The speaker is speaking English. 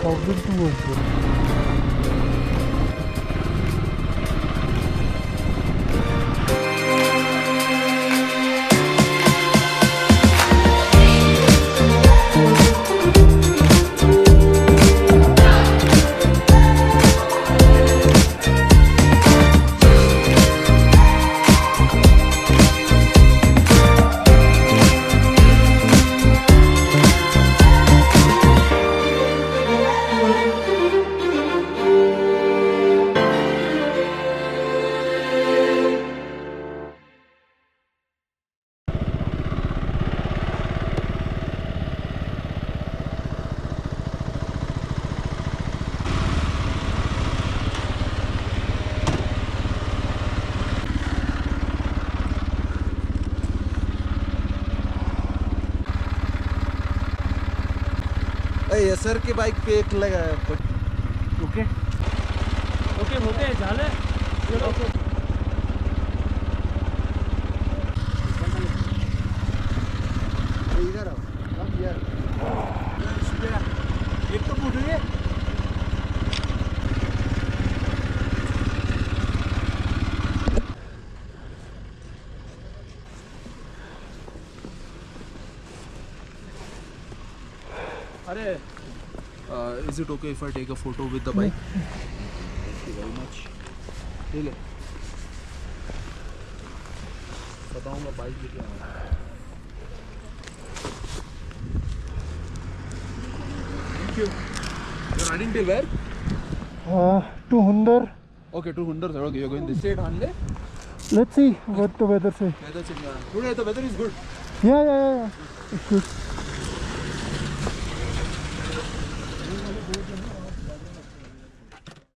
Kargil to Ankur. ये sir की bike पे एक लगा है। ओके ओके ओके झालं इधर आओ हम यार एक तो पूछ रही है। अरे Is it okay if I take a photo with the bike? Thank you very much. ले ले बताऊंगा बाइक लेके आऊंगा। Thank you. You're riding till where? To Hundar. Okay, to Hundar. Okay, you're going this side only. Let's see what the weather says. Weather today the weather is good. Yeah. It's good.